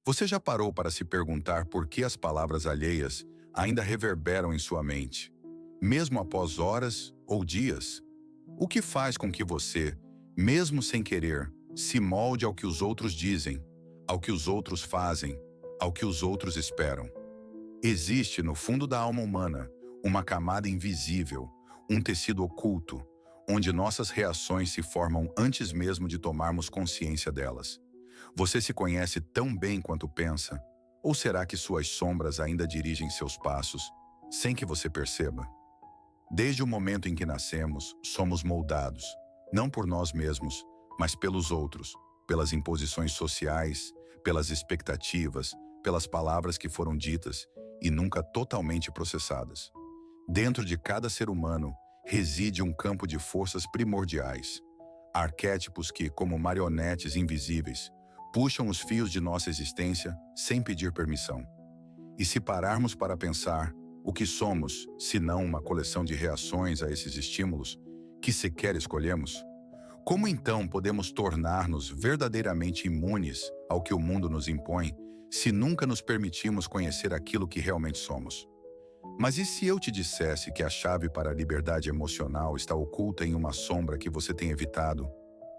Você já parou para se perguntar por que as palavras alheias ainda reverberam em sua mente, mesmo após horas ou dias? O que faz com que você, mesmo sem querer, se molde ao que os outros dizem, ao que os outros fazem, ao que os outros esperam? Existe no fundo da alma humana uma camada invisível, um tecido oculto, onde nossas reações se formam antes mesmo de tomarmos consciência delas. Você se conhece tão bem quanto pensa? Ou será que suas sombras ainda dirigem seus passos, sem que você perceba? Desde o momento em que nascemos, somos moldados, não por nós mesmos, mas pelos outros, pelas imposições sociais, pelas expectativas, pelas palavras que foram ditas e nunca totalmente processadas. Dentro de cada ser humano reside um campo de forças primordiais, arquétipos que, como marionetes invisíveis, puxam os fios de nossa existência sem pedir permissão. E se pararmos para pensar, o que somos, se não uma coleção de reações a esses estímulos que sequer escolhemos? Como então podemos tornar-nos verdadeiramente imunes ao que o mundo nos impõe, se nunca nos permitimos conhecer aquilo que realmente somos? Mas e se eu te dissesse que a chave para a liberdade emocional está oculta em uma sombra que você tem evitado,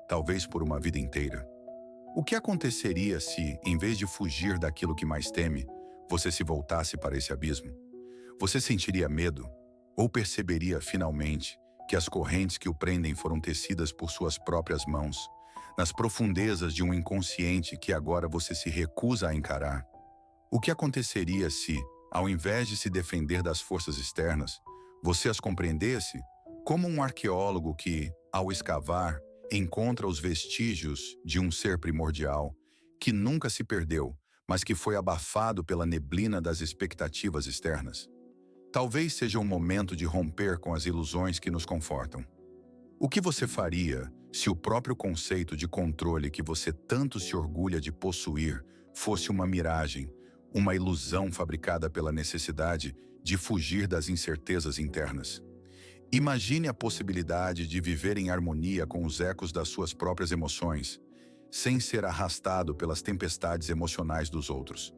talvez por uma vida inteira? O que aconteceria se, em vez de fugir daquilo que mais teme, você se voltasse para esse abismo? Você sentiria medo? Ou perceberia, finalmente, que as correntes que o prendem foram tecidas por suas próprias mãos, nas profundezas de um inconsciente que agora você se recusa a encarar? O que aconteceria se, ao invés de se defender das forças externas, você as compreendesse como um arqueólogo que, ao escavar, encontra os vestígios de um ser primordial que nunca se perdeu, mas que foi abafado pela neblina das expectativas externas? Talvez seja um momento de romper com as ilusões que nos confortam. O que você faria se o próprio conceito de controle que você tanto se orgulha de possuir fosse uma miragem, uma ilusão fabricada pela necessidade de fugir das incertezas internas? Imagine a possibilidade de viver em harmonia com os ecos das suas próprias emoções, sem ser arrastado pelas tempestades emocionais dos outros.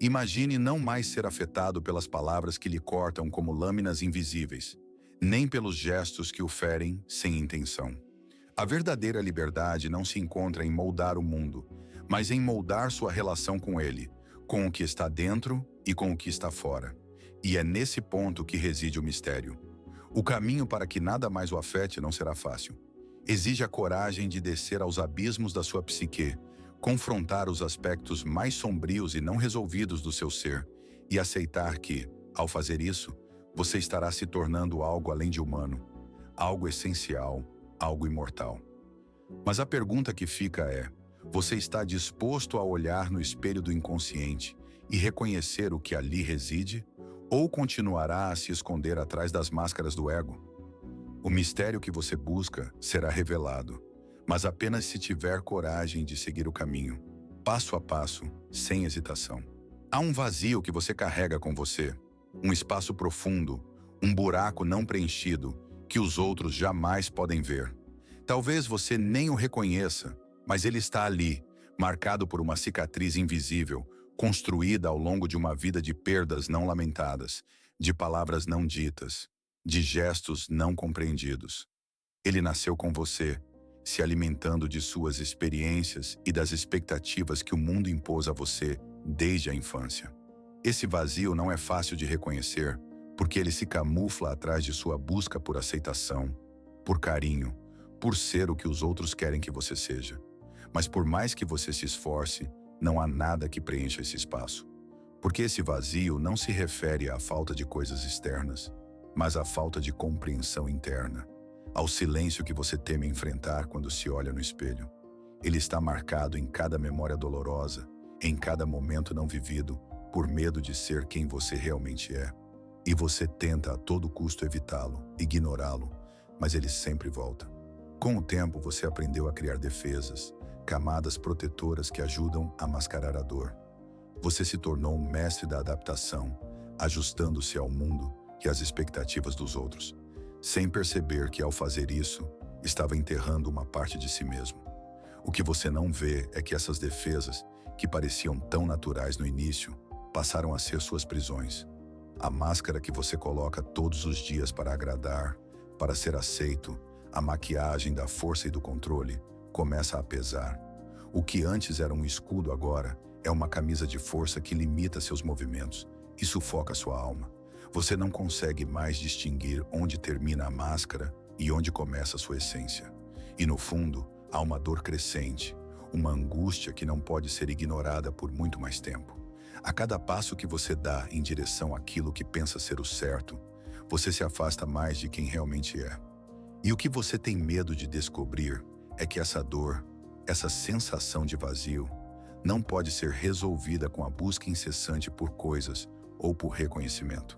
Imagine não mais ser afetado pelas palavras que lhe cortam como lâminas invisíveis, nem pelos gestos que o ferem sem intenção. A verdadeira liberdade não se encontra em moldar o mundo, mas em moldar sua relação com ele, com o que está dentro e com o que está fora. E é nesse ponto que reside o mistério. O caminho para que nada mais o afete não será fácil. Exige a coragem de descer aos abismos da sua psique, confrontar os aspectos mais sombrios e não resolvidos do seu ser e aceitar que, ao fazer isso, você estará se tornando algo além de humano, algo essencial, algo imortal. Mas a pergunta que fica é: você está disposto a olhar no espelho do inconsciente e reconhecer o que ali reside? Ou continuará a se esconder atrás das máscaras do ego? O mistério que você busca será revelado, mas apenas se tiver coragem de seguir o caminho, passo a passo, sem hesitação. Há um vazio que você carrega com você, um espaço profundo, um buraco não preenchido que os outros jamais podem ver. Talvez você nem o reconheça, mas ele está ali, marcado por uma cicatriz invisível, construída ao longo de uma vida de perdas não lamentadas, de palavras não ditas, de gestos não compreendidos. Ele nasceu com você, se alimentando de suas experiências e das expectativas que o mundo impôs a você desde a infância. Esse vazio não é fácil de reconhecer, porque ele se camufla atrás de sua busca por aceitação, por carinho, por ser o que os outros querem que você seja. Mas por mais que você se esforce, não há nada que preencha esse espaço. Porque esse vazio não se refere à falta de coisas externas, mas à falta de compreensão interna, ao silêncio que você teme enfrentar quando se olha no espelho. Ele está marcado em cada memória dolorosa, em cada momento não vivido, por medo de ser quem você realmente é. E você tenta a todo custo evitá-lo, ignorá-lo, mas ele sempre volta. Com o tempo, você aprendeu a criar defesas, camadas protetoras que ajudam a mascarar a dor. Você se tornou um mestre da adaptação, ajustando-se ao mundo e às expectativas dos outros, sem perceber que, ao fazer isso, estava enterrando uma parte de si mesmo. O que você não vê é que essas defesas, que pareciam tão naturais no início, passaram a ser suas prisões. A máscara que você coloca todos os dias para agradar, para ser aceito, a maquiagem da força e do controle, começa a pesar. O que antes era um escudo agora é uma camisa de força que limita seus movimentos e sufoca sua alma. Você não consegue mais distinguir onde termina a máscara e onde começa sua essência. E no fundo, há uma dor crescente, uma angústia que não pode ser ignorada por muito mais tempo. A cada passo que você dá em direção àquilo que pensa ser o certo, você se afasta mais de quem realmente é. E o que você tem medo de descobrir é que essa dor, essa sensação de vazio, não pode ser resolvida com a busca incessante por coisas ou por reconhecimento.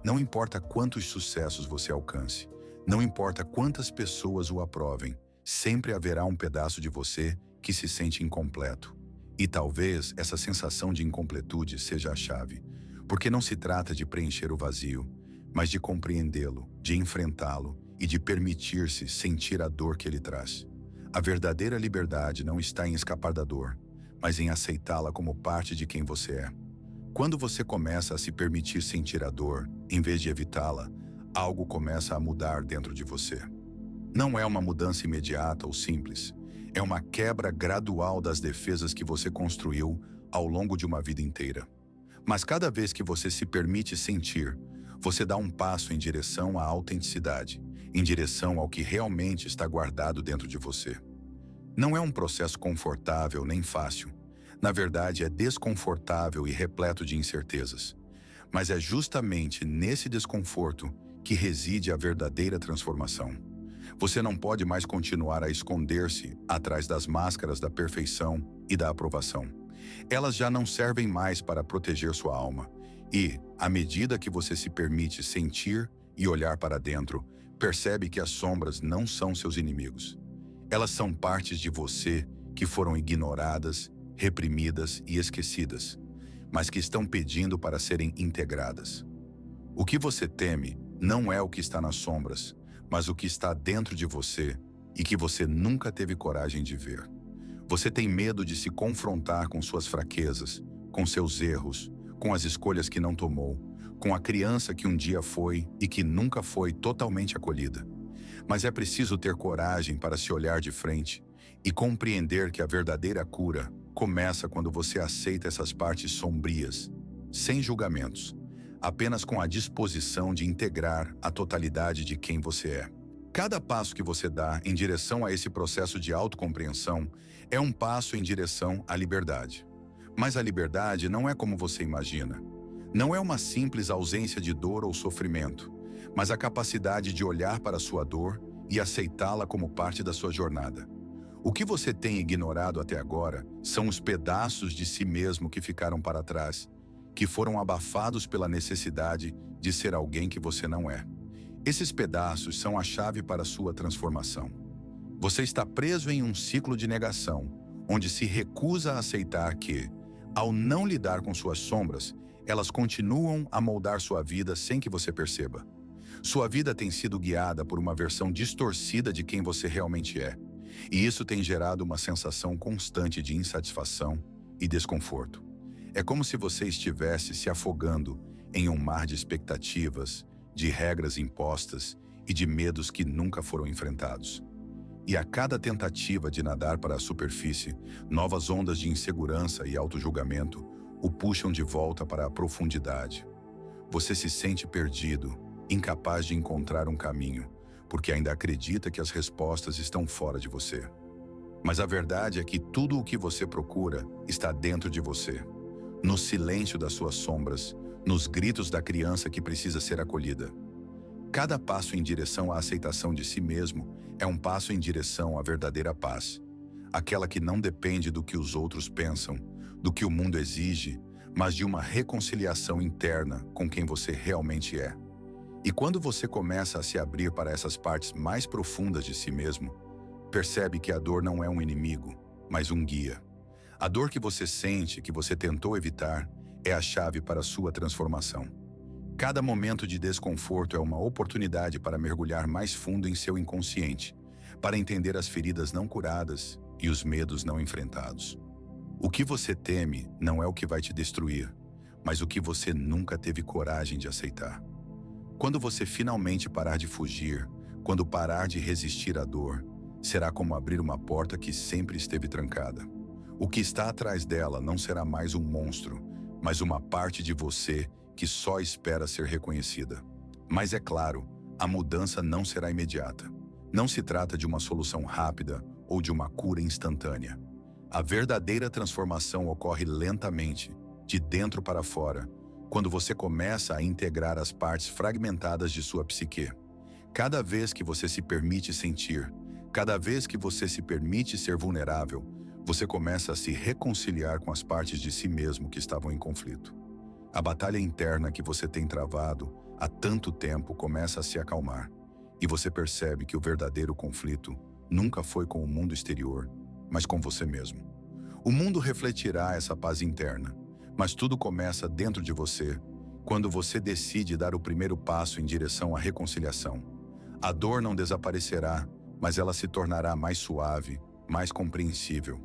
Não importa quantos sucessos você alcance, não importa quantas pessoas o aprovem, sempre haverá um pedaço de você que se sente incompleto. E talvez essa sensação de incompletude seja a chave, porque não se trata de preencher o vazio, mas de compreendê-lo, de enfrentá-lo e de permitir-se sentir a dor que ele traz. A verdadeira liberdade não está em escapar da dor, mas em aceitá-la como parte de quem você é. Quando você começa a se permitir sentir a dor, em vez de evitá-la, algo começa a mudar dentro de você. Não é uma mudança imediata ou simples, é uma quebra gradual das defesas que você construiu ao longo de uma vida inteira. Mas cada vez que você se permite sentir, você dá um passo em direção à autenticidade, em direção ao que realmente está guardado dentro de você. Não é um processo confortável nem fácil. Na verdade, é desconfortável e repleto de incertezas. Mas é justamente nesse desconforto que reside a verdadeira transformação. Você não pode mais continuar a esconder-se atrás das máscaras da perfeição e da aprovação. Elas já não servem mais para proteger sua alma. E, à medida que você se permite sentir e olhar para dentro, percebe que as sombras não são seus inimigos. Elas são partes de você que foram ignoradas, reprimidas e esquecidas, mas que estão pedindo para serem integradas. O que você teme não é o que está nas sombras, mas o que está dentro de você e que você nunca teve coragem de ver. Você tem medo de se confrontar com suas fraquezas, com seus erros, com as escolhas que não tomou, com a criança que um dia foi e que nunca foi totalmente acolhida. Mas é preciso ter coragem para se olhar de frente e compreender que a verdadeira cura começa quando você aceita essas partes sombrias, sem julgamentos, apenas com a disposição de integrar a totalidade de quem você é. Cada passo que você dá em direção a esse processo de autocompreensão é um passo em direção à liberdade. Mas a liberdade não é como você imagina. Não é uma simples ausência de dor ou sofrimento, mas a capacidade de olhar para a sua dor e aceitá-la como parte da sua jornada. O que você tem ignorado até agora são os pedaços de si mesmo que ficaram para trás, que foram abafados pela necessidade de ser alguém que você não é. Esses pedaços são a chave para a sua transformação. Você está preso em um ciclo de negação, onde se recusa a aceitar que, ao não lidar com suas sombras, elas continuam a moldar sua vida sem que você perceba. Sua vida tem sido guiada por uma versão distorcida de quem você realmente é, e isso tem gerado uma sensação constante de insatisfação e desconforto. É como se você estivesse se afogando em um mar de expectativas, de regras impostas e de medos que nunca foram enfrentados. E a cada tentativa de nadar para a superfície, novas ondas de insegurança e autojulgamento o puxam de volta para a profundidade. Você se sente perdido, incapaz de encontrar um caminho, porque ainda acredita que as respostas estão fora de você. Mas a verdade é que tudo o que você procura está dentro de você. No silêncio das suas sombras, nos gritos da criança que precisa ser acolhida. Cada passo em direção à aceitação de si mesmo é um passo em direção à verdadeira paz. Aquela que não depende do que os outros pensam, do que o mundo exige, mas de uma reconciliação interna com quem você realmente é. E quando você começa a se abrir para essas partes mais profundas de si mesmo, percebe que a dor não é um inimigo, mas um guia. A dor que você sente, que você tentou evitar, é a chave para a sua transformação. Cada momento de desconforto é uma oportunidade para mergulhar mais fundo em seu inconsciente, para entender as feridas não curadas e os medos não enfrentados. O que você teme não é o que vai te destruir, mas o que você nunca teve coragem de aceitar. Quando você finalmente parar de fugir, quando parar de resistir à dor, será como abrir uma porta que sempre esteve trancada. O que está atrás dela não será mais um monstro, mas uma parte de você que só espera ser reconhecida. Mas é claro, a mudança não será imediata. Não se trata de uma solução rápida ou de uma cura instantânea. A verdadeira transformação ocorre lentamente, de dentro para fora, quando você começa a integrar as partes fragmentadas de sua psique. Cada vez que você se permite sentir, cada vez que você se permite ser vulnerável, você começa a se reconciliar com as partes de si mesmo que estavam em conflito. A batalha interna que você tem travado há tanto tempo começa a se acalmar, e você percebe que o verdadeiro conflito nunca foi com o mundo exterior, mas com você mesmo. O mundo refletirá essa paz interna, mas tudo começa dentro de você, quando você decide dar o primeiro passo em direção à reconciliação. A dor não desaparecerá, mas ela se tornará mais suave, mais compreensível.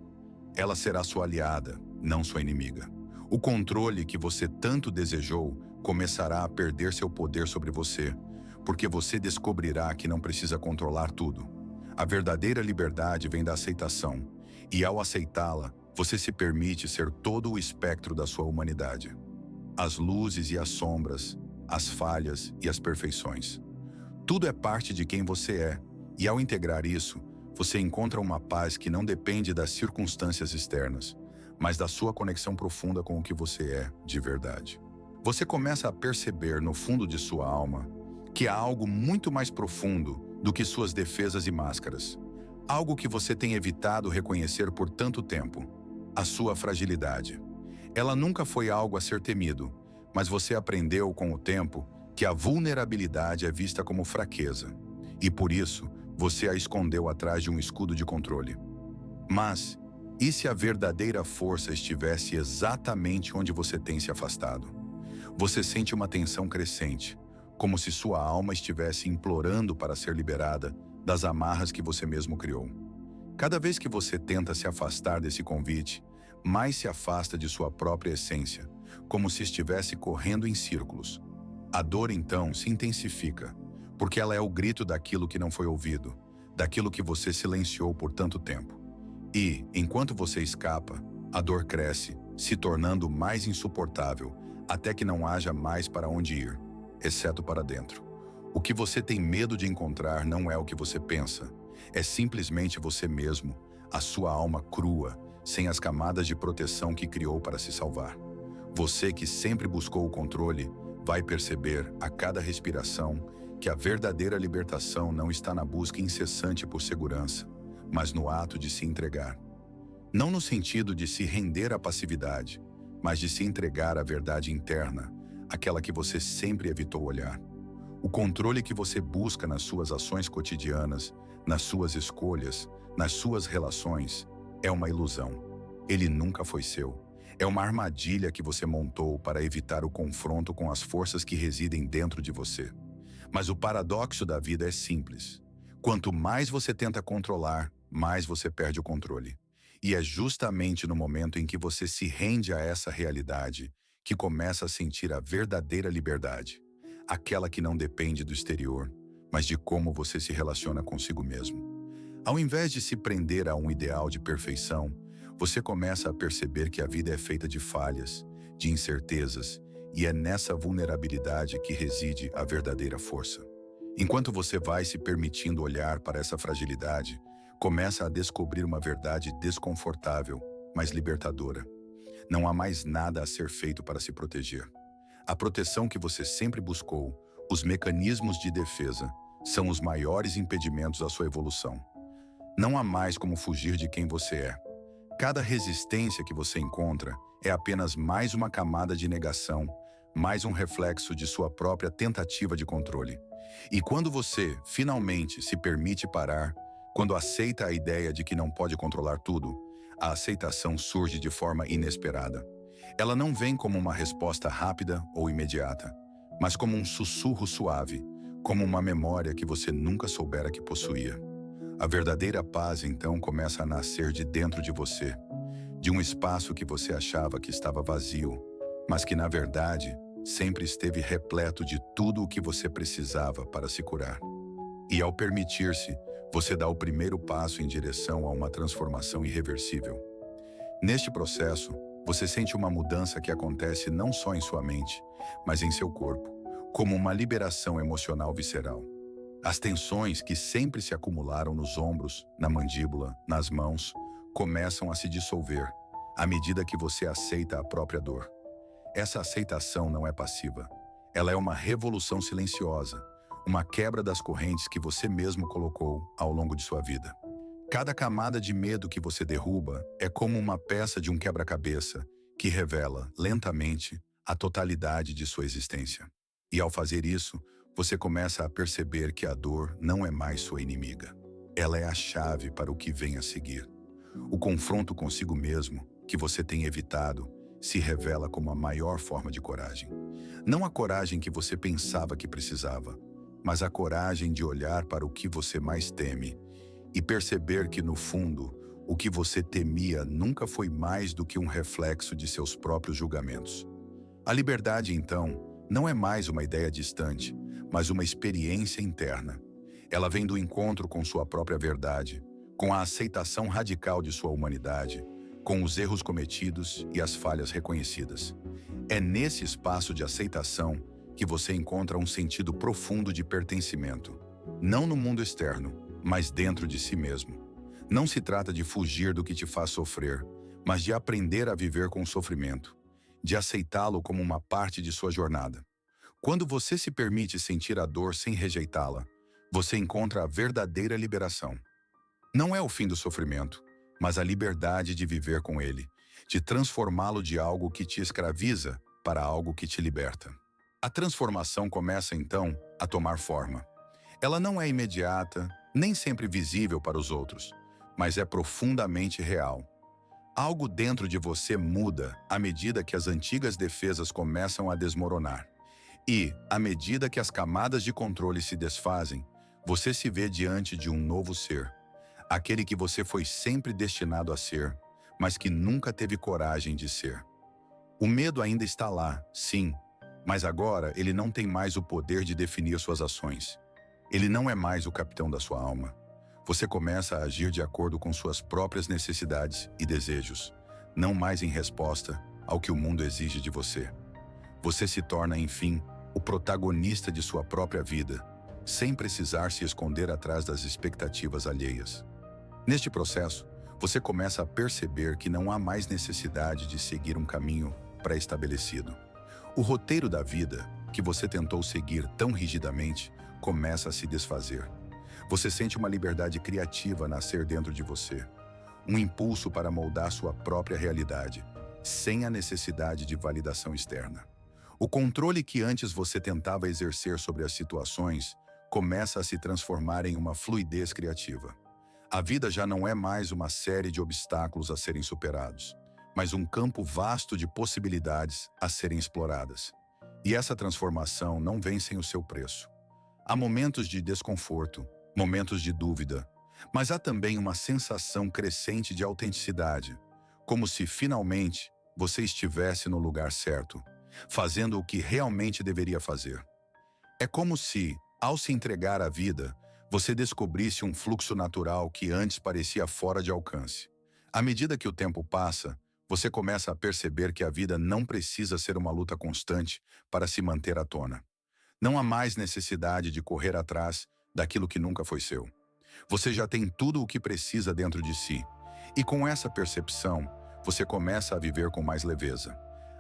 Ela será sua aliada, não sua inimiga. O controle que você tanto desejou começará a perder seu poder sobre você, porque você descobrirá que não precisa controlar tudo. A verdadeira liberdade vem da aceitação, e ao aceitá-la, você se permite ser todo o espectro da sua humanidade. As luzes e as sombras, as falhas e as perfeições. Tudo é parte de quem você é, e ao integrar isso, você encontra uma paz que não depende das circunstâncias externas, mas da sua conexão profunda com o que você é de verdade. Você começa a perceber no fundo de sua alma que há algo muito mais profundo do que suas defesas e máscaras. Algo que você tem evitado reconhecer por tanto tempo. A sua fragilidade. Ela nunca foi algo a ser temido, mas você aprendeu com o tempo que a vulnerabilidade é vista como fraqueza, e por isso você a escondeu atrás de um escudo de controle. Mas, e se a verdadeira força estivesse exatamente onde você tem se afastado? Você sente uma tensão crescente, como se sua alma estivesse implorando para ser liberada das amarras que você mesmo criou. Cada vez que você tenta se afastar desse convite, mais se afasta de sua própria essência, como se estivesse correndo em círculos. A dor, então, se intensifica, porque ela é o grito daquilo que não foi ouvido, daquilo que você silenciou por tanto tempo. E, enquanto você escapa, a dor cresce, se tornando mais insuportável, até que não haja mais para onde ir, exceto para dentro. O que você tem medo de encontrar não é o que você pensa. É simplesmente você mesmo, a sua alma crua, sem as camadas de proteção que criou para se salvar. Você que sempre buscou o controle, vai perceber a cada respiração que a verdadeira libertação não está na busca incessante por segurança, mas no ato de se entregar. Não no sentido de se render à passividade, mas de se entregar à verdade interna, aquela que você sempre evitou olhar. O controle que você busca nas suas ações cotidianas, nas suas escolhas, nas suas relações, é uma ilusão. Ele nunca foi seu. É uma armadilha que você montou para evitar o confronto com as forças que residem dentro de você. Mas o paradoxo da vida é simples. Quanto mais você tenta controlar, mais você perde o controle. E é justamente no momento em que você se rende a essa realidade que começa a sentir a verdadeira liberdade. Aquela que não depende do exterior, mas de como você se relaciona consigo mesmo. Ao invés de se prender a um ideal de perfeição, você começa a perceber que a vida é feita de falhas, de incertezas, e é nessa vulnerabilidade que reside a verdadeira força. Enquanto você vai se permitindo olhar para essa fragilidade, começa a descobrir uma verdade desconfortável, mas libertadora. Não há mais nada a ser feito para se proteger. A proteção que você sempre buscou, os mecanismos de defesa, são os maiores impedimentos à sua evolução. Não há mais como fugir de quem você é. Cada resistência que você encontra é apenas mais uma camada de negação, mais um reflexo de sua própria tentativa de controle. E quando você, finalmente, se permite parar, quando aceita a ideia de que não pode controlar tudo, a aceitação surge de forma inesperada. Ela não vem como uma resposta rápida ou imediata, mas como um sussurro suave, como uma memória que você nunca soubera que possuía. A verdadeira paz, então, começa a nascer de dentro de você, de um espaço que você achava que estava vazio, mas que, na verdade, sempre esteve repleto de tudo o que você precisava para se curar. E ao permitir-se, você dá o primeiro passo em direção a uma transformação irreversível. Neste processo, você sente uma mudança que acontece não só em sua mente, mas em seu corpo, como uma liberação emocional visceral. As tensões que sempre se acumularam nos ombros, na mandíbula, nas mãos, começam a se dissolver à medida que você aceita a própria dor. Essa aceitação não é passiva. Ela é uma revolução silenciosa, uma quebra das correntes que você mesmo colocou ao longo de sua vida. Cada camada de medo que você derruba é como uma peça de um quebra-cabeça que revela, lentamente, a totalidade de sua existência. E ao fazer isso, você começa a perceber que a dor não é mais sua inimiga. Ela é a chave para o que vem a seguir. O confronto consigo mesmo, que você tem evitado, se revela como a maior forma de coragem. Não a coragem que você pensava que precisava, mas a coragem de olhar para o que você mais teme e perceber que, no fundo, o que você temia nunca foi mais do que um reflexo de seus próprios julgamentos. A liberdade, então, não é mais uma ideia distante, mas uma experiência interna. Ela vem do encontro com sua própria verdade, com a aceitação radical de sua humanidade, com os erros cometidos e as falhas reconhecidas. É nesse espaço de aceitação que você encontra um sentido profundo de pertencimento, não no mundo externo, mas dentro de si mesmo. Não se trata de fugir do que te faz sofrer, mas de aprender a viver com o sofrimento, de aceitá-lo como uma parte de sua jornada. Quando você se permite sentir a dor sem rejeitá-la, você encontra a verdadeira liberação. Não é o fim do sofrimento, mas a liberdade de viver com ele, de transformá-lo de algo que te escraviza para algo que te liberta. A transformação começa, então, a tomar forma. Ela não é imediata, nem sempre visível para os outros, mas é profundamente real. Algo dentro de você muda à medida que as antigas defesas começam a desmoronar. E, à medida que as camadas de controle se desfazem, você se vê diante de um novo ser. Aquele que você foi sempre destinado a ser, mas que nunca teve coragem de ser. O medo ainda está lá, sim, mas agora ele não tem mais o poder de definir suas ações. Ele não é mais o capitão da sua alma. Você começa a agir de acordo com suas próprias necessidades e desejos, não mais em resposta ao que o mundo exige de você. Você se torna, enfim, o protagonista de sua própria vida, sem precisar se esconder atrás das expectativas alheias. Neste processo, você começa a perceber que não há mais necessidade de seguir um caminho pré-estabelecido. O roteiro da vida, que você tentou seguir tão rigidamente, começa a se desfazer. Você sente uma liberdade criativa nascer dentro de você, um impulso para moldar sua própria realidade, sem a necessidade de validação externa. O controle que antes você tentava exercer sobre as situações começa a se transformar em uma fluidez criativa. A vida já não é mais uma série de obstáculos a serem superados, mas um campo vasto de possibilidades a serem exploradas. E essa transformação não vem sem o seu preço. Há momentos de desconforto, momentos de dúvida, mas há também uma sensação crescente de autenticidade, como se finalmente você estivesse no lugar certo, fazendo o que realmente deveria fazer. É como se, ao se entregar à vida, você descobrisse um fluxo natural que antes parecia fora de alcance. À medida que o tempo passa, você começa a perceber que a vida não precisa ser uma luta constante para se manter à tona. Não há mais necessidade de correr atrás daquilo que nunca foi seu. Você já tem tudo o que precisa dentro de si. E com essa percepção, você começa a viver com mais leveza.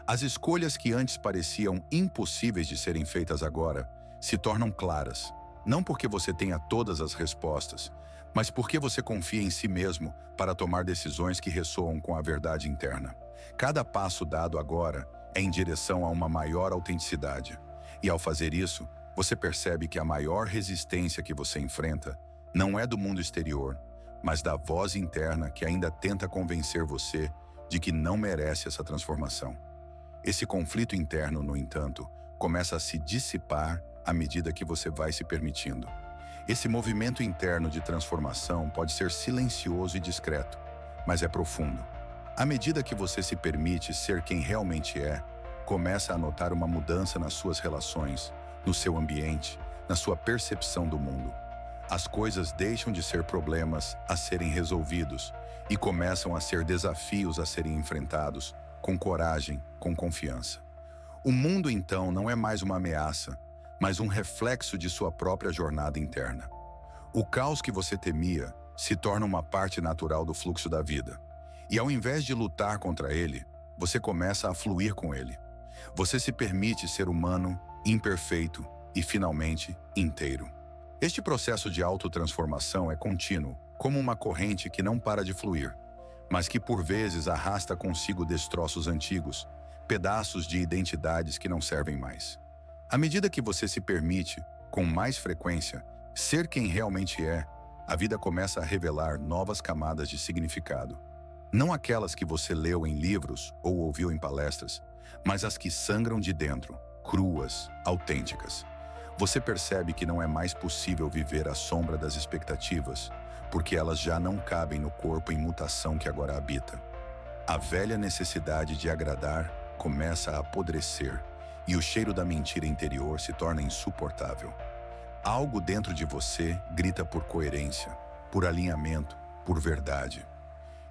As escolhas que antes pareciam impossíveis de serem feitas agora se tornam claras. Não porque você tenha todas as respostas, mas porque você confia em si mesmo para tomar decisões que ressoam com a verdade interna. Cada passo dado agora é em direção a uma maior autenticidade. E ao fazer isso, você percebe que a maior resistência que você enfrenta não é do mundo exterior, mas da voz interna que ainda tenta convencer você de que não merece essa transformação. Esse conflito interno, no entanto, começa a se dissipar à medida que você vai se permitindo. Esse movimento interno de transformação pode ser silencioso e discreto, mas é profundo. À medida que você se permite ser quem realmente é, começa a notar uma mudança nas suas relações, no seu ambiente, na sua percepção do mundo. As coisas deixam de ser problemas a serem resolvidos e começam a ser desafios a serem enfrentados, com coragem, com confiança. O mundo, então, não é mais uma ameaça, mas um reflexo de sua própria jornada interna. O caos que você temia se torna uma parte natural do fluxo da vida. E ao invés de lutar contra ele, você começa a fluir com ele. Você se permite ser humano, imperfeito e, finalmente, inteiro. Este processo de autotransformação é contínuo, como uma corrente que não para de fluir, mas que por vezes arrasta consigo destroços antigos, pedaços de identidades que não servem mais. À medida que você se permite, com mais frequência, ser quem realmente é, a vida começa a revelar novas camadas de significado. Não aquelas que você leu em livros ou ouviu em palestras, mas as que sangram de dentro, cruas, autênticas. Você percebe que não é mais possível viver à sombra das expectativas, porque elas já não cabem no corpo em mutação que agora habita. A velha necessidade de agradar começa a apodrecer e o cheiro da mentira interior se torna insuportável. Algo dentro de você grita por coerência, por alinhamento, por verdade.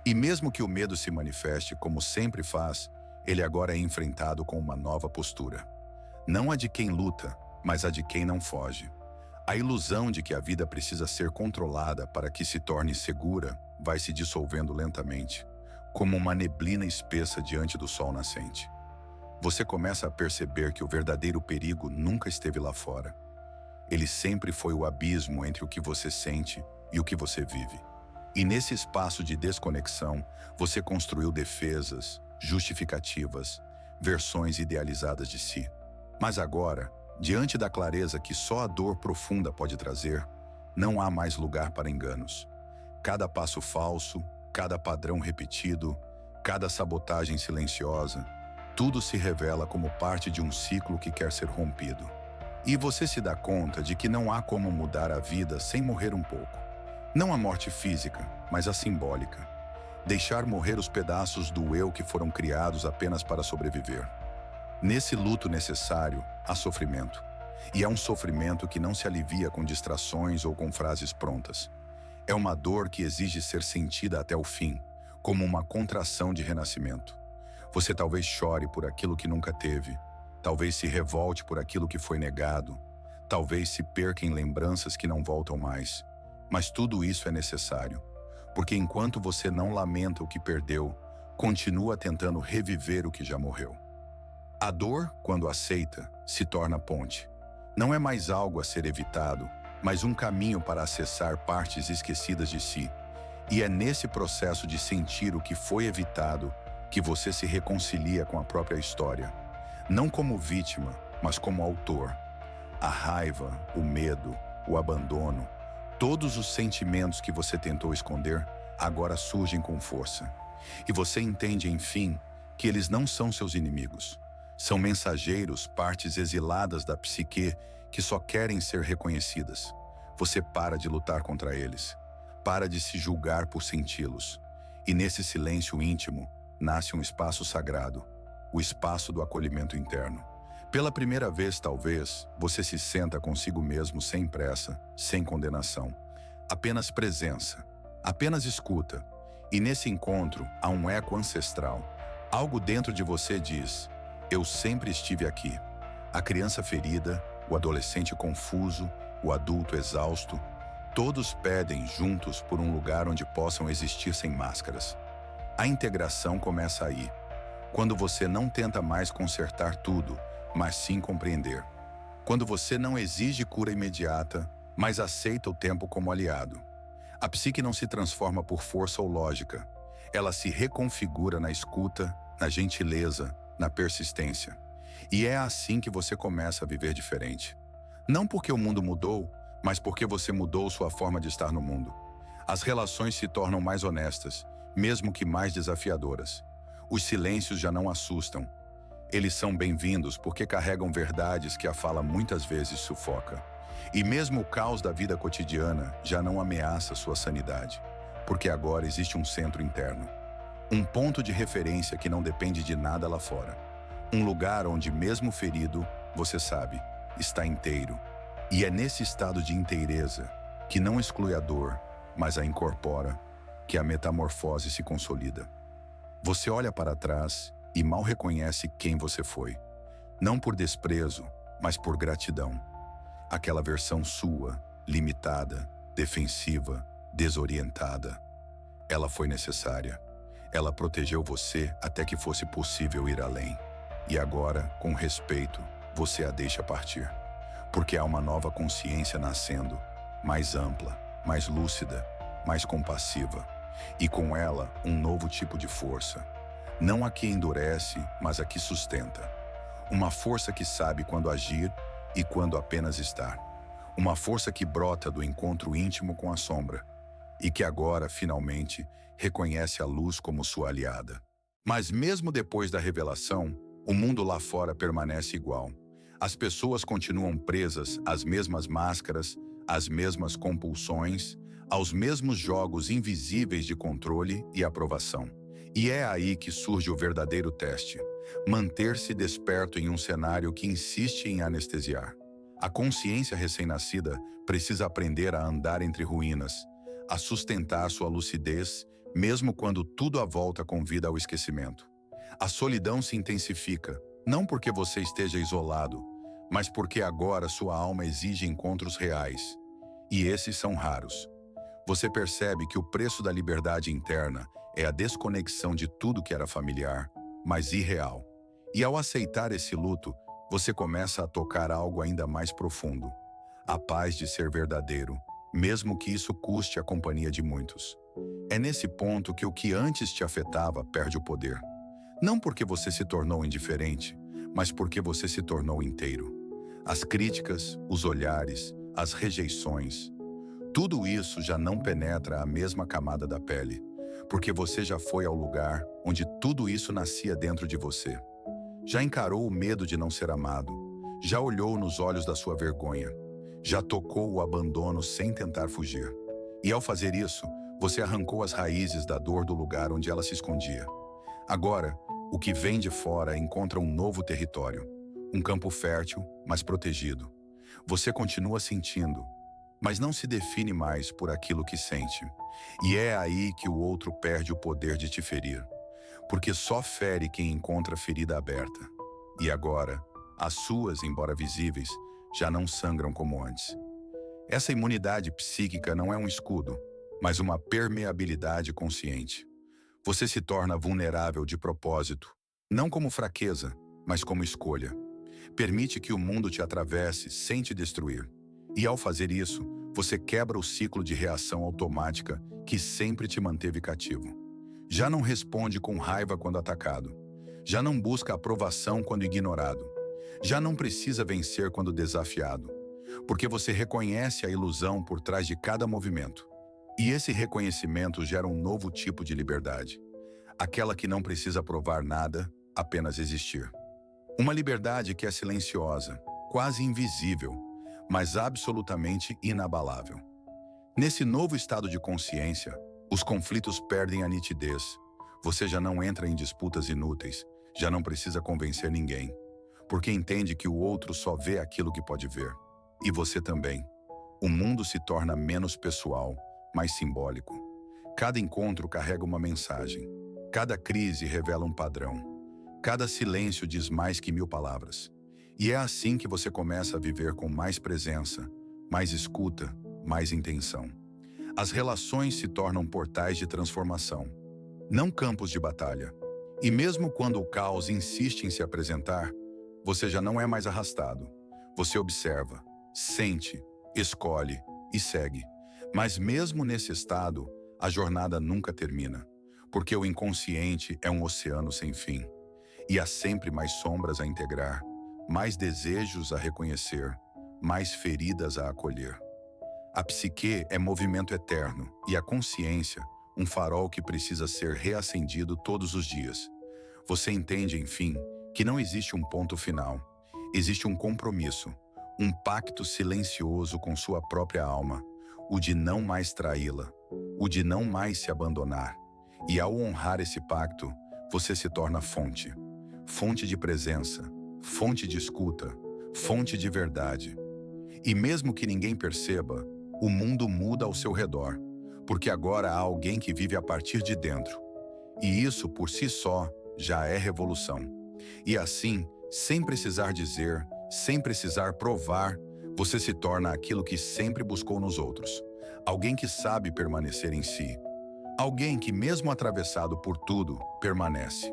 E mesmo que o medo se manifeste como sempre faz, ele agora é enfrentado com uma nova postura. Não a de quem luta, mas a de quem não foge. A ilusão de que a vida precisa ser controlada para que se torne segura vai se dissolvendo lentamente, como uma neblina espessa diante do sol nascente. Você começa a perceber que o verdadeiro perigo nunca esteve lá fora. Ele sempre foi o abismo entre o que você sente e o que você vive. E nesse espaço de desconexão, você construiu defesas, justificativas, versões idealizadas de si. Mas agora, diante da clareza que só a dor profunda pode trazer, não há mais lugar para enganos. Cada passo falso, cada padrão repetido, cada sabotagem silenciosa, tudo se revela como parte de um ciclo que quer ser rompido. E você se dá conta de que não há como mudar a vida sem morrer um pouco. Não a morte física, mas a simbólica. Deixar morrer os pedaços do eu que foram criados apenas para sobreviver. Nesse luto necessário, há sofrimento. E é um sofrimento que não se alivia com distrações ou com frases prontas. É uma dor que exige ser sentida até o fim, como uma contração de renascimento. Você talvez chore por aquilo que nunca teve, talvez se revolte por aquilo que foi negado, talvez se perca em lembranças que não voltam mais. Mas tudo isso é necessário, porque enquanto você não lamenta o que perdeu, continua tentando reviver o que já morreu. A dor, quando aceita, se torna ponte. Não é mais algo a ser evitado, mas um caminho para acessar partes esquecidas de si. E é nesse processo de sentir o que foi evitado que você se reconcilia com a própria história. Não como vítima, mas como autor. A raiva, o medo, o abandono, todos os sentimentos que você tentou esconder, agora surgem com força. E você entende, enfim, que eles não são seus inimigos. São mensageiros, partes exiladas da psique que só querem ser reconhecidas. Você para de lutar contra eles. Para de se julgar por senti-los. E nesse silêncio íntimo, nasce um espaço sagrado, o espaço do acolhimento interno. Pela primeira vez, talvez, você se senta consigo mesmo sem pressa, sem condenação. Apenas presença, apenas escuta. E nesse encontro há um eco ancestral. Algo dentro de você diz: eu sempre estive aqui. A criança ferida, o adolescente confuso, o adulto exausto, todos pedem juntos por um lugar onde possam existir sem máscaras. A integração começa aí, quando você não tenta mais consertar tudo, mas sim compreender. Quando você não exige cura imediata, mas aceita o tempo como aliado. A psique não se transforma por força ou lógica. Ela se reconfigura na escuta, na gentileza, na persistência. E é assim que você começa a viver diferente. Não porque o mundo mudou, mas porque você mudou sua forma de estar no mundo. As relações se tornam mais honestas, mesmo que mais desafiadoras. Os silêncios já não assustam. Eles são bem-vindos porque carregam verdades que a fala muitas vezes sufoca. E mesmo o caos da vida cotidiana já não ameaça sua sanidade, porque agora existe um centro interno. Um ponto de referência que não depende de nada lá fora. Um lugar onde, mesmo ferido, você sabe, está inteiro. E é nesse estado de inteireza, que não exclui a dor, mas a incorpora, que a metamorfose se consolida. Você olha para trás e mal reconhece quem você foi. Não por desprezo, mas por gratidão. Aquela versão sua, limitada, defensiva, desorientada. Ela foi necessária. Ela protegeu você até que fosse possível ir além. E agora, com respeito, você a deixa partir. Porque há uma nova consciência nascendo, mais ampla, mais lúcida, mais compassiva. E com ela, um novo tipo de força. Não a que endurece, mas a que sustenta. Uma força que sabe quando agir e quando apenas estar. Uma força que brota do encontro íntimo com a sombra e que agora, finalmente, reconhece a luz como sua aliada. Mas mesmo depois da revelação, o mundo lá fora permanece igual. As pessoas continuam presas às mesmas máscaras, às mesmas compulsões, aos mesmos jogos invisíveis de controle e aprovação. E é aí que surge o verdadeiro teste: manter-se desperto em um cenário que insiste em anestesiar. A consciência recém-nascida precisa aprender a andar entre ruínas, a sustentar sua lucidez, mesmo quando tudo à volta convida ao esquecimento. A solidão se intensifica, não porque você esteja isolado, mas porque agora sua alma exige encontros reais. E esses são raros. Você percebe que o preço da liberdade interna é a desconexão de tudo que era familiar, mas irreal. E ao aceitar esse luto, você começa a tocar algo ainda mais profundo: a paz de ser verdadeiro, mesmo que isso custe a companhia de muitos. É nesse ponto que o que antes te afetava perde o poder. Não porque você se tornou indiferente, mas porque você se tornou inteiro. As críticas, os olhares, as rejeições, tudo isso já não penetra a mesma camada da pele, porque você já foi ao lugar onde tudo isso nascia dentro de você. Já encarou o medo de não ser amado, já olhou nos olhos da sua vergonha, já tocou o abandono sem tentar fugir. E ao fazer isso, você arrancou as raízes da dor do lugar onde ela se escondia. Agora, o que vem de fora encontra um novo território, um campo fértil, mas protegido. Você continua sentindo, mas não se define mais por aquilo que sente. E é aí que o outro perde o poder de te ferir, porque só fere quem encontra ferida aberta. E agora, as suas, embora visíveis, já não sangram como antes. Essa imunidade psíquica não é um escudo, mas uma permeabilidade consciente. Você se torna vulnerável de propósito, não como fraqueza, mas como escolha. Permite que o mundo te atravesse sem te destruir. E ao fazer isso, você quebra o ciclo de reação automática que sempre te manteve cativo. Já não responde com raiva quando atacado. Já não busca aprovação quando ignorado. Já não precisa vencer quando desafiado. Porque você reconhece a ilusão por trás de cada movimento. E esse reconhecimento gera um novo tipo de liberdade. Aquela que não precisa provar nada, apenas existir. Uma liberdade que é silenciosa, quase invisível, mas absolutamente inabalável. Nesse novo estado de consciência, os conflitos perdem a nitidez. Você já não entra em disputas inúteis, já não precisa convencer ninguém, porque entende que o outro só vê aquilo que pode ver. E você também. O mundo se torna menos pessoal, mais simbólico. Cada encontro carrega uma mensagem. Cada crise revela um padrão. Cada silêncio diz mais que 1000 palavras. E é assim que você começa a viver com mais presença, mais escuta, mais intenção. As relações se tornam portais de transformação, não campos de batalha. E mesmo quando o caos insiste em se apresentar, você já não é mais arrastado. Você observa, sente, escolhe e segue. Mas mesmo nesse estado, a jornada nunca termina, porque o inconsciente é um oceano sem fim. E há sempre mais sombras a integrar, mais desejos a reconhecer, mais feridas a acolher. A psique é movimento eterno e a consciência, um farol que precisa ser reacendido todos os dias. Você entende, enfim, que não existe um ponto final. Existe um compromisso, um pacto silencioso com sua própria alma, o de não mais traí-la, o de não mais se abandonar. E ao honrar esse pacto, você se torna fonte. Fonte de presença, fonte de escuta, fonte de verdade. E mesmo que ninguém perceba, o mundo muda ao seu redor, porque agora há alguém que vive a partir de dentro. E isso, por si só, já é revolução. E assim, sem precisar dizer, sem precisar provar, você se torna aquilo que sempre buscou nos outros. Alguém que sabe permanecer em si. Alguém que, mesmo atravessado por tudo, permanece.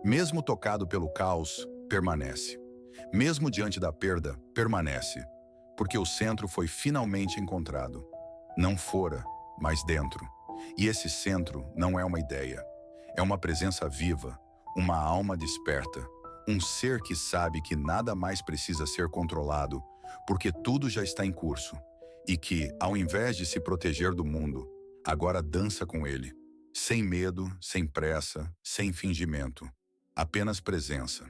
Mesmo tocado pelo caos, permanece. Mesmo diante da perda, permanece. Porque o centro foi finalmente encontrado. Não fora, mas dentro. E esse centro não é uma ideia. É uma presença viva, uma alma desperta, um ser que sabe que nada mais precisa ser controlado, porque tudo já está em curso, e que, ao invés de se proteger do mundo, agora dança com ele, sem medo, sem pressa, sem fingimento, apenas presença.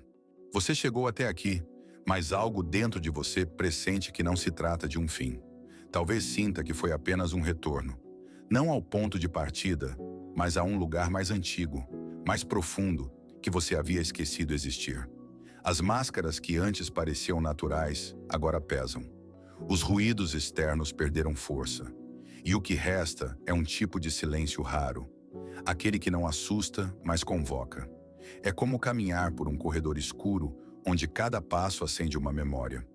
Você chegou até aqui, mas algo dentro de você pressente que não se trata de um fim. Talvez sinta que foi apenas um retorno, não ao ponto de partida, mas a um lugar mais antigo, mais profundo, que você havia esquecido existir. As máscaras que antes pareciam naturais, agora pesam. Os ruídos externos perderam força. E o que resta é um tipo de silêncio raro. Aquele que não assusta, mas convoca. É como caminhar por um corredor escuro, onde cada passo acende uma memória.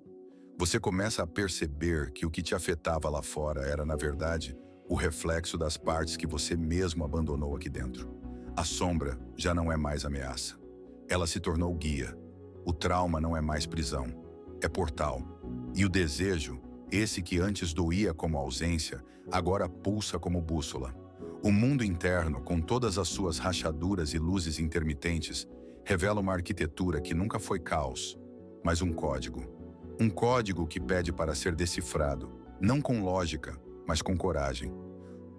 Você começa a perceber que o que te afetava lá fora era, na verdade, o reflexo das partes que você mesmo abandonou aqui dentro. A sombra já não é mais ameaça. Ela se tornou guia. O trauma não é mais prisão, é portal. E o desejo, esse que antes doía como ausência, agora pulsa como bússola. O mundo interno, com todas as suas rachaduras e luzes intermitentes, revela uma arquitetura que nunca foi caos, mas um código. Um código que pede para ser decifrado, não com lógica, mas com coragem.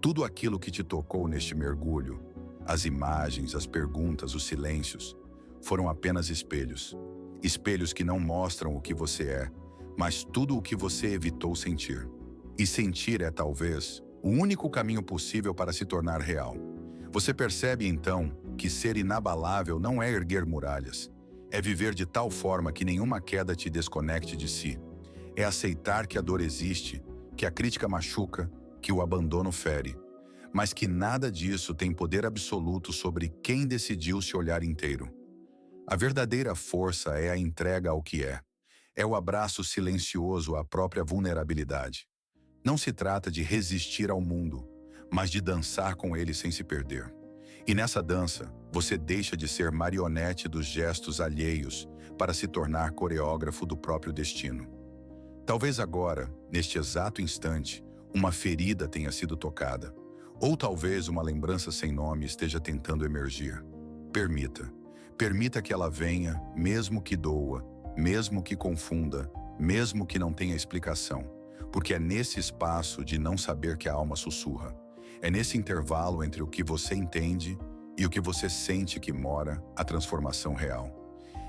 Tudo aquilo que te tocou neste mergulho, as imagens, as perguntas, os silêncios, foram apenas espelhos. Espelhos que não mostram o que você é, mas tudo o que você evitou sentir. E sentir é, talvez, o único caminho possível para se tornar real. Você percebe, então, que ser inabalável não é erguer muralhas. É viver de tal forma que nenhuma queda te desconecte de si. É aceitar que a dor existe, que a crítica machuca, que o abandono fere, mas que nada disso tem poder absoluto sobre quem decidiu se olhar inteiro. A verdadeira força é a entrega ao que é. É o abraço silencioso à própria vulnerabilidade. Não se trata de resistir ao mundo, mas de dançar com ele sem se perder. E nessa dança, você deixa de ser marionete dos gestos alheios para se tornar coreógrafo do próprio destino. Talvez agora, neste exato instante, uma ferida tenha sido tocada, ou talvez uma lembrança sem nome esteja tentando emergir. Permita que ela venha, mesmo que doa, mesmo que confunda, mesmo que não tenha explicação, porque é nesse espaço de não saber que a alma sussurra. É nesse intervalo entre o que você entende e o que você sente que mora a transformação real.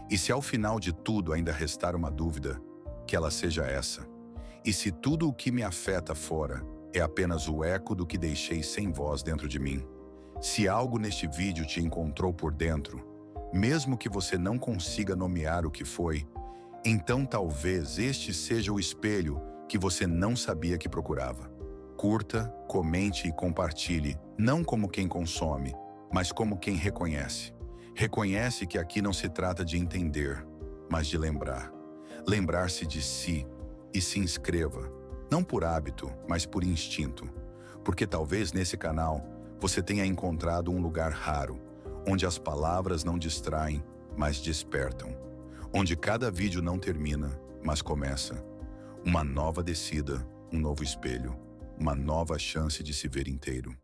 E se ao final de tudo ainda restar uma dúvida, que ela seja essa. E se tudo o que me afeta fora é apenas o eco do que deixei sem voz dentro de mim? Se algo neste vídeo te encontrou por dentro, mesmo que você não consiga nomear o que foi, então talvez este seja o espelho que você não sabia que procurava. Curta, comente e compartilhe, não como quem consome, mas como quem reconhece. Reconhece que aqui não se trata de entender, mas de lembrar. Lembrar-se de si e se inscreva, não por hábito, mas por instinto. Porque talvez nesse canal você tenha encontrado um lugar raro, onde as palavras não distraem, mas despertam. Onde cada vídeo não termina, mas começa. Uma nova descida, um novo espelho, uma nova chance de se ver inteiro.